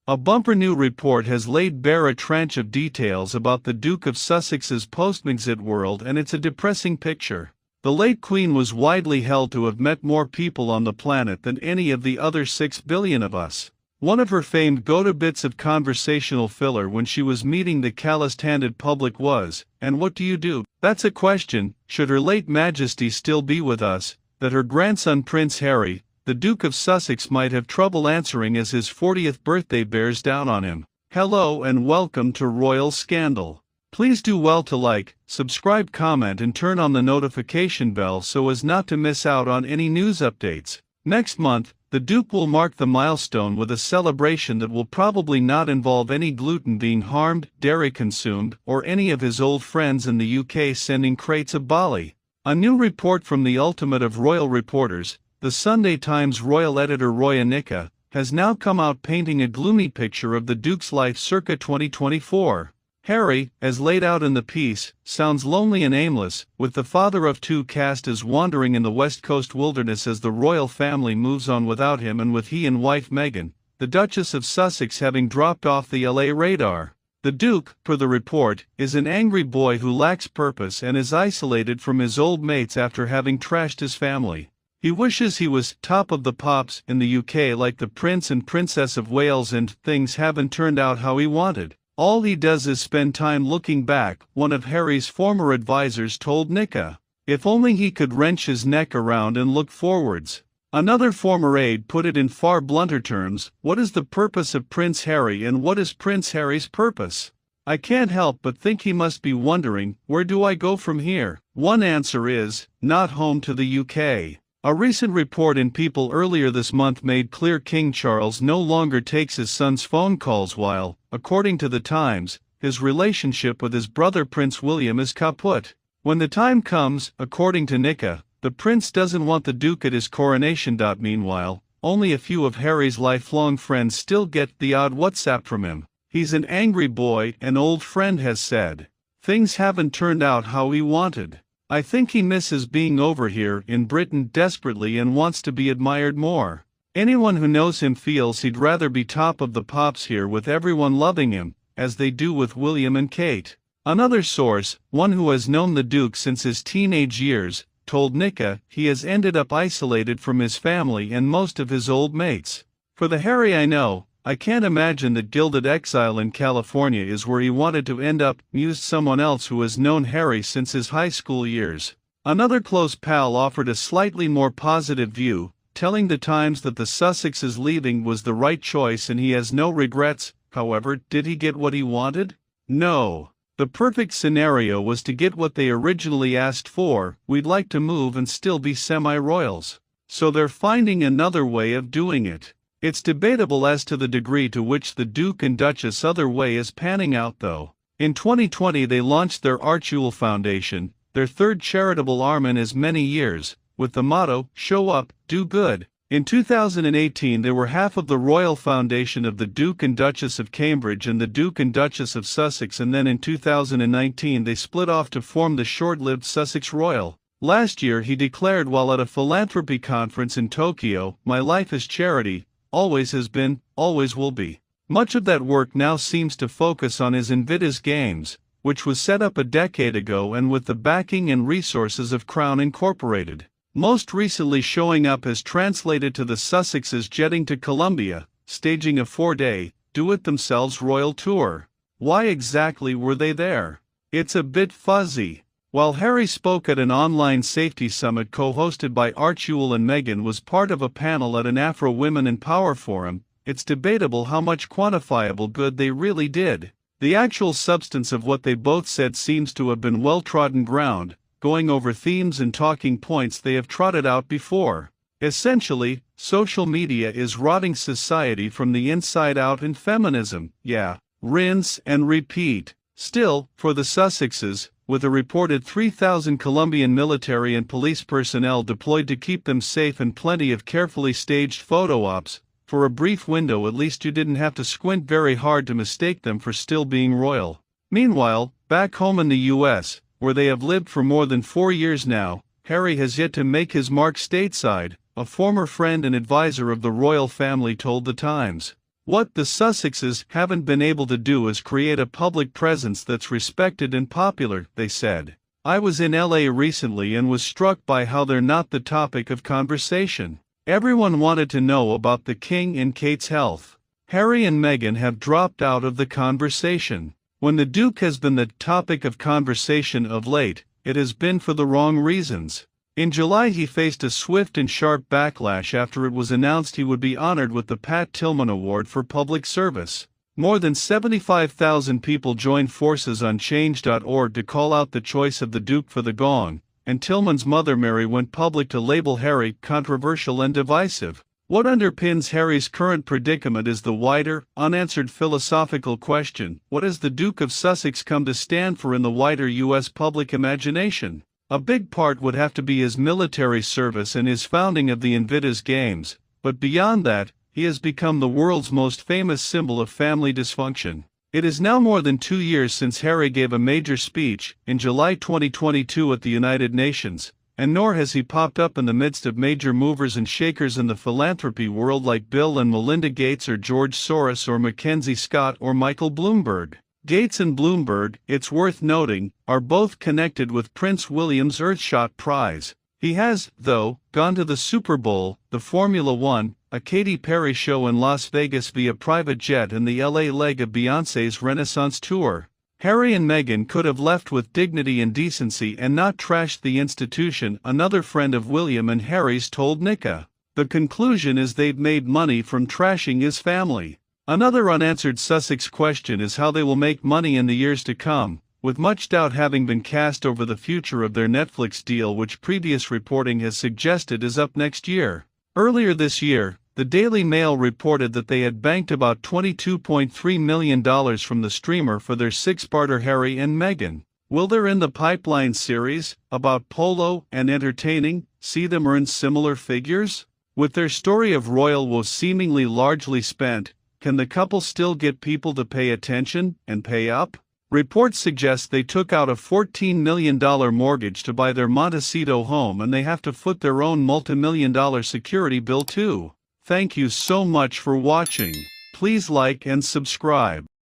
A bumper new report has laid bare a tranche of details about the Duke of Sussex's post-Megxit world, and it's a depressing picture. The late Queen was widely held to have met more people on the planet than any of the other 6 billion of us. One of her famed go-to bits of conversational filler when she was meeting the calloused-handed public was, "And what do you do?" That's a question, should her late Majesty still be with us, that her grandson Prince Harry, the Duke of Sussex, might have trouble answering as his 40th birthday bears down on him. Hello and welcome to Royal Scandal. Please do well to like, subscribe, comment and turn on the notification bell so as not to miss out on any news updates. Next month, the Duke will mark the milestone with a celebration that will probably not involve any gluten being harmed, dairy consumed, or any of his old friends in the UK sending crates of Bali. A new report from the ultimate of royal reporters, the Sunday Times royal editor Roya Nika, has now come out painting a gloomy picture of the Duke's life circa 2024. Harry, as laid out in the piece, sounds lonely and aimless, with the father of 2 cast as wandering in the West Coast wilderness as the royal family moves on without him, and with he and wife Meghan, the Duchess of Sussex, having dropped off the LA radar. The Duke, per the report, is an angry boy who lacks purpose and is isolated from his old mates after having trashed his family. He wishes he was top of the pops in the UK like the Prince and Princess of Wales, and things haven't turned out how he wanted. All he does is spend time looking back, one of Harry's former advisors told Nika. If only he could wrench his neck around and look forwards. Another former aide put it in far blunter terms: what is the purpose of Prince Harry and what is Prince Harry's purpose? I can't help but think he must be wondering, where do I go from here? One answer is, not home to the UK. A recent report in People earlier this month made clear King Charles no longer takes his son's phone calls while, according to the Times, his relationship with his brother Prince William is kaput. When the time comes, according to Nika, the prince doesn't want the Duke at his coronation. Meanwhile, only a few of Harry's lifelong friends still get the odd WhatsApp from him. He's an angry boy, an old friend has said. Things haven't turned out how he wanted. I think he misses being over here in Britain desperately and wants to be admired more. Anyone who knows him feels he'd rather be top of the pops here with everyone loving him, as they do with William and Kate. Another source, one who has known the Duke since his teenage years, told Nika he has ended up isolated from his family and most of his old mates. For the Harry I know, I can't imagine that gilded exile in California is where he wanted to end up, mused someone else who has known Harry since his high school years. Another close pal offered a slightly more positive view, telling the Times that the Sussexes leaving was the right choice and he has no regrets. However, did he get what he wanted? No. The perfect scenario was to get what they originally asked for: we'd like to move and still be semi-royals. So they're finding another way of doing it. It's debatable as to the degree to which the Duke and Duchess' other way is panning out though. In 2020 they launched their EXILE Foundation, their third charitable arm in as many years, with the motto, "Show up, do good." In 2018 they were half of the Royal Foundation of the Duke and Duchess of Cambridge and the Duke and Duchess of Sussex, and then in 2019 they split off to form the short-lived Sussex Royal. Last year he declared while at a philanthropy conference in Tokyo, "My life is charity. Always has been, always will be." Much of that work now seems to focus on his Invictus Games, which was set up a decade ago and with the backing and resources of Crown Incorporated. Most recently showing up as translated to the Sussexes jetting to Colombia, staging a 4-day, do-it-themselves royal tour. Why exactly were they there? It's a bit fuzzy. While Harry spoke at an online safety summit co-hosted by Exiled and Meghan was part of a panel at an Afro Women in Power forum, it's debatable how much quantifiable good they really did. The actual substance of what they both said seems to have been well-trodden ground, going over themes and talking points they have trotted out before. Essentially, social media is rotting society from the inside out, and feminism, yeah, rinse and repeat. Still, for the Sussexes, with a reported 3,000 Colombian military and police personnel deployed to keep them safe and plenty of carefully staged photo ops, for a brief window at least you didn't have to squint very hard to mistake them for still being royal. Meanwhile, back home in the US, where they have lived for more than 4 years now, Harry has yet to make his mark stateside, a former friend and advisor of the royal family told the Times. What the Sussexes haven't been able to do is create a public presence that's respected and popular, they said. I was in LA recently and was struck by how they're not the topic of conversation. Everyone wanted to know about the King and Kate's health. Harry and Meghan have dropped out of the conversation. When the Duke has been the topic of conversation of late, it has been for the wrong reasons. In July he faced a swift and sharp backlash after it was announced he would be honored with the Pat Tillman Award for Public Service. More than 75,000 people joined forces on change.org to call out the choice of the Duke for the gong, and Tillman's mother Mary went public to label Harry controversial and divisive. What underpins Harry's current predicament is the wider, unanswered philosophical question: what has the Duke of Sussex come to stand for in the wider U.S. public imagination? A big part would have to be his military service and his founding of the Invictus Games, but beyond that, he has become the world's most famous symbol of family dysfunction. It is now more than 2 years since Harry gave a major speech, in July 2022 at the United Nations, and nor has he popped up in the midst of major movers and shakers in the philanthropy world like Bill and Melinda Gates or George Soros or Mackenzie Scott or Michael Bloomberg. Gates and Bloomberg, it's worth noting, are both connected with Prince William's Earthshot Prize. He has, though, gone to the Super Bowl, the Formula One, a Katy Perry show in Las Vegas via private jet and the LA leg of Beyoncé's Renaissance tour. Harry and Meghan could have left with dignity and decency and not trashed the institution, another friend of William and Harry's told Nika. The conclusion is they've made money from trashing his family. Another unanswered Sussex question is how they will make money in the years to come, with much doubt having been cast over the future of their Netflix deal, which previous reporting has suggested is up next year. Earlier this year, the Daily Mail reported that they had banked about $22.3 million from the streamer for their six-parter Harry and Meghan. Will their In the Pipeline series, about polo and entertaining, see them earn similar figures? With their story of royal woes seemingly largely spent, can the couple still get people to pay attention and pay up? Reports suggest they took out a $14 million mortgage to buy their Montecito home, and they have to foot their own multi-million-dollar security bill too. Thank you so much for watching. Please like and subscribe.